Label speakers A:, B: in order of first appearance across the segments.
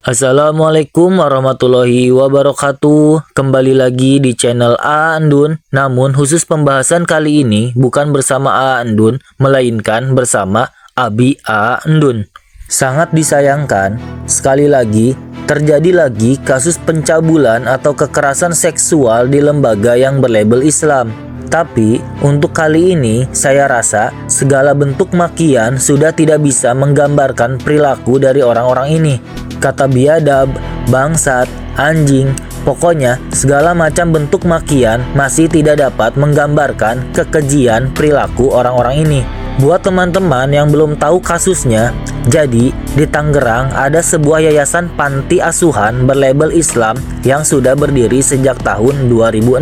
A: Assalamualaikum warahmatullahi wabarakatuh. Kembali lagi di channel A Andun. Namun khusus pembahasan kali ini bukan bersama A Andun, melainkan bersama Abi A Andun. Sangat disayangkan, sekali lagi terjadi lagi kasus pencabulan atau kekerasan seksual di lembaga yang berlabel Islam. Tapi untuk kali ini saya rasa segala bentuk makian sudah tidak bisa menggambarkan perilaku dari orang-orang ini. Kata biadab, bangsat, anjing, pokoknya segala macam bentuk makian masih tidak dapat menggambarkan kekejian perilaku orang-orang ini. Buat teman-teman yang belum tahu kasusnya, jadi di Tangerang ada sebuah yayasan panti asuhan berlabel Islam yang sudah berdiri sejak tahun 2006.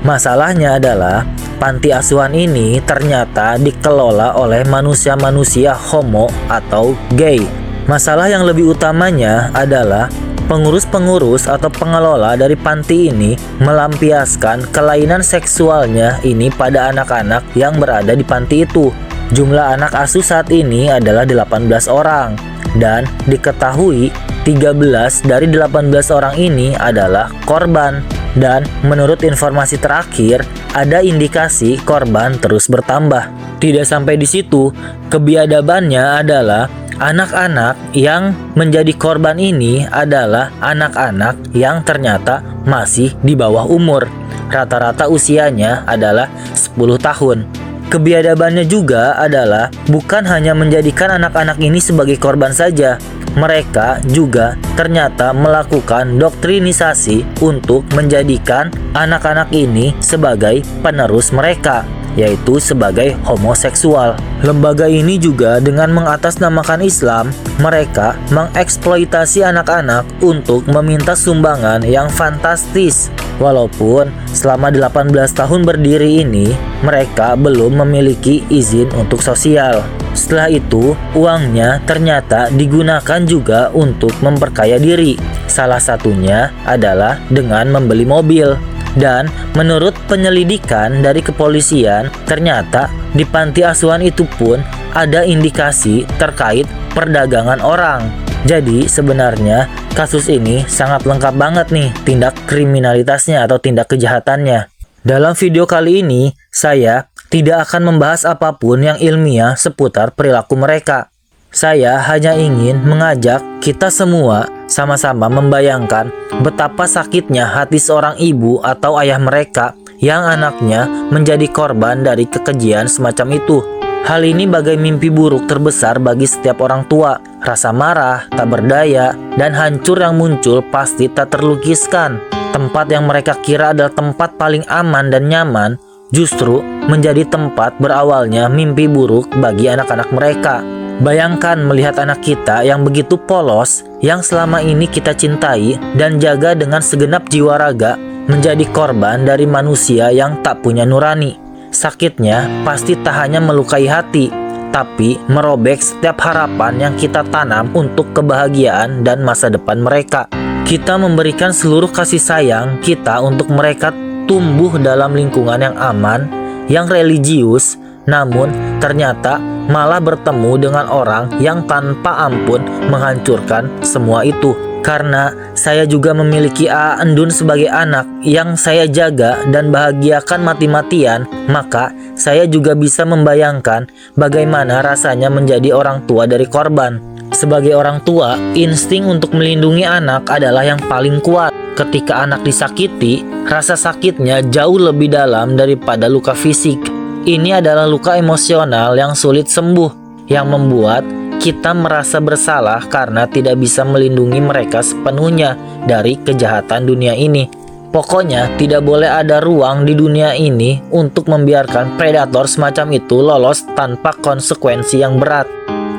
A: Masalahnya adalah panti asuhan ini ternyata dikelola oleh manusia-manusia homo atau gay. Masalah yang lebih utamanya adalah pengurus-pengurus atau pengelola dari panti ini melampiaskan kelainan seksualnya ini pada anak-anak yang berada di panti itu. Jumlah anak asuh saat ini adalah 18 orang dan diketahui 13 dari 18 orang ini adalah korban. Dan menurut informasi terakhir, ada indikasi korban terus bertambah. Tidak sampai di situ, kebiadabannya adalah anak-anak yang menjadi korban ini adalah anak-anak yang ternyata masih di bawah umur. Rata-rata usianya adalah 10 tahun. Kebiadabannya juga adalah bukan hanya menjadikan anak-anak ini sebagai korban saja, mereka juga ternyata melakukan doktrinisasi untuk menjadikan anak-anak ini sebagai penerus mereka, yaitu sebagai homoseksual. Lembaga ini juga dengan mengatasnamakan Islam, mereka mengeksploitasi anak-anak untuk meminta sumbangan yang fantastis. Walaupun selama 18 tahun berdiri ini, mereka belum memiliki izin untuk sosial. Setelah itu, uangnya ternyata digunakan juga untuk memperkaya diri. Salah satunya adalah dengan membeli mobil. Dan menurut penyelidikan dari kepolisian, ternyata di panti asuhan itu pun ada indikasi terkait perdagangan orang. Jadi sebenarnya kasus ini sangat lengkap banget nih tindak kriminalitasnya atau tindak kejahatannya. Dalam video kali ini, saya tidak akan membahas apapun yang ilmiah seputar perilaku mereka. Saya hanya ingin mengajak kita semua sama-sama membayangkan betapa sakitnya hati seorang ibu atau ayah mereka yang anaknya menjadi korban dari kekejian semacam itu. Hal ini bagai mimpi buruk terbesar bagi setiap orang tua. Rasa marah, tak berdaya, dan hancur yang muncul pasti tak terlukiskan. Tempat yang mereka kira adalah tempat paling aman dan nyaman justru menjadi tempat berawalnya mimpi buruk bagi anak-anak mereka. Bayangkan melihat anak kita yang begitu polos, yang selama ini kita cintai dan jaga dengan segenap jiwa raga, menjadi korban dari manusia yang tak punya nurani. Sakitnya pasti tak hanya melukai hati, tapi merobek setiap harapan yang kita tanam untuk kebahagiaan dan masa depan mereka. Kita memberikan seluruh kasih sayang kita untuk mereka tumbuh dalam lingkungan yang aman, yang religius, namun ternyata malah bertemu dengan orang yang tanpa ampun menghancurkan semua itu. Karena saya juga memiliki A Andun sebagai anak yang saya jaga dan bahagiakan mati-matian, maka saya juga bisa membayangkan bagaimana rasanya menjadi orang tua dari korban. Sebagai orang tua, insting untuk melindungi anak adalah yang paling kuat. Ketika anak disakiti, rasa sakitnya jauh lebih dalam daripada luka fisik. Ini adalah luka emosional yang sulit sembuh, yang membuat kita merasa bersalah karena tidak bisa melindungi mereka sepenuhnya dari kejahatan dunia ini. Pokoknya tidak boleh ada ruang di dunia ini untuk membiarkan predator semacam itu lolos tanpa konsekuensi yang berat.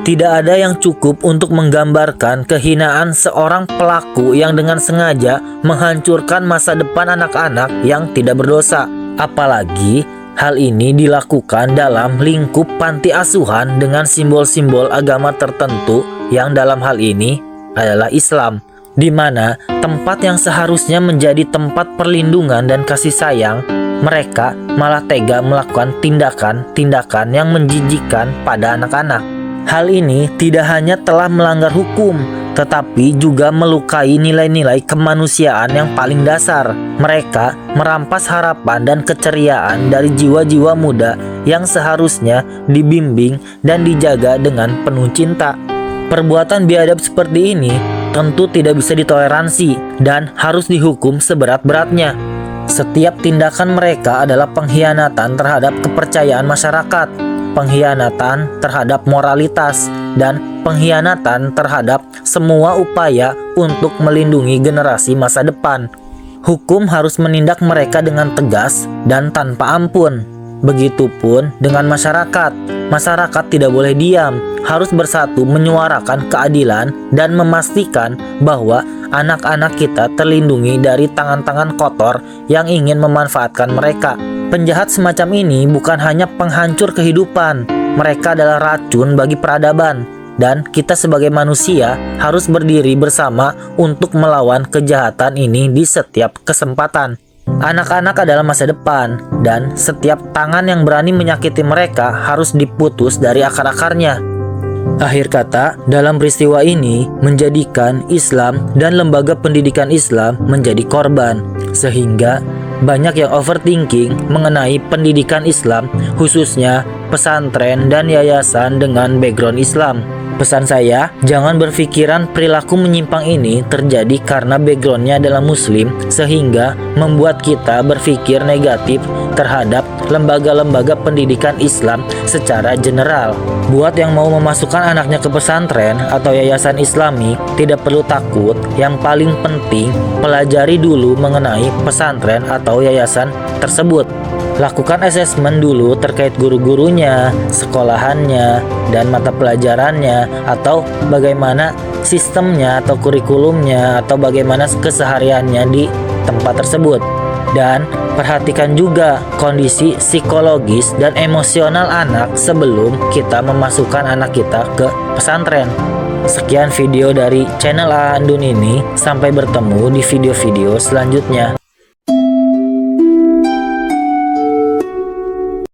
A: Tidak ada yang cukup untuk menggambarkan kehinaan seorang pelaku yang dengan sengaja menghancurkan masa depan anak-anak yang tidak berdosa. Apalagi hal ini dilakukan dalam lingkup panti asuhan dengan simbol-simbol agama tertentu yang dalam hal ini adalah Islam, di mana tempat yang seharusnya menjadi tempat perlindungan dan kasih sayang, mereka malah tega melakukan tindakan-tindakan yang menjijikkan pada anak-anak. Hal ini tidak hanya telah melanggar hukum, tetapi juga melukai nilai-nilai kemanusiaan yang paling dasar. Mereka merampas harapan dan keceriaan dari jiwa-jiwa muda yang seharusnya dibimbing dan dijaga dengan penuh cinta. Perbuatan biadab seperti ini tentu tidak bisa ditoleransi dan harus dihukum seberat-beratnya. Setiap tindakan mereka adalah pengkhianatan terhadap kepercayaan masyarakat, pengkhianatan terhadap moralitas, dan pengkhianatan terhadap semua upaya untuk melindungi generasi masa depan. Hukum harus menindak mereka dengan tegas dan tanpa ampun. Begitupun dengan masyarakat. Masyarakat tidak boleh diam, harus bersatu menyuarakan keadilan dan memastikan bahwa anak-anak kita terlindungi dari tangan-tangan kotor yang ingin memanfaatkan mereka. Penjahat semacam ini bukan hanya penghancur kehidupan, mereka adalah racun bagi peradaban. Dan kita sebagai manusia harus berdiri bersama untuk melawan kejahatan ini di setiap kesempatan. Anak-anak adalah masa depan, dan setiap tangan yang berani menyakiti mereka harus diputus dari akar-akarnya. Akhir kata, dalam peristiwa ini menjadikan Islam dan lembaga pendidikan Islam menjadi korban, sehingga banyak yang overthinking mengenai pendidikan Islam, khususnya pesantren dan yayasan dengan background Islam. Pesan saya, jangan berpikiran perilaku menyimpang ini terjadi karena backgroundnya adalah muslim, sehingga membuat kita berpikir negatif terhadap lembaga-lembaga pendidikan Islam secara general. Buat yang mau memasukkan anaknya ke pesantren atau yayasan islami, tidak perlu takut. Yang paling penting, pelajari dulu mengenai pesantren atau yayasan tersebut. Lakukan asesmen dulu terkait guru-gurunya, sekolahannya, dan mata pelajarannya, atau bagaimana sistemnya atau kurikulumnya, atau bagaimana kesehariannya di tempat tersebut. Dan perhatikan juga kondisi psikologis dan emosional anak sebelum kita memasukkan anak kita ke pesantren. Sekian video dari channel A Andun ini, sampai bertemu di video-video selanjutnya.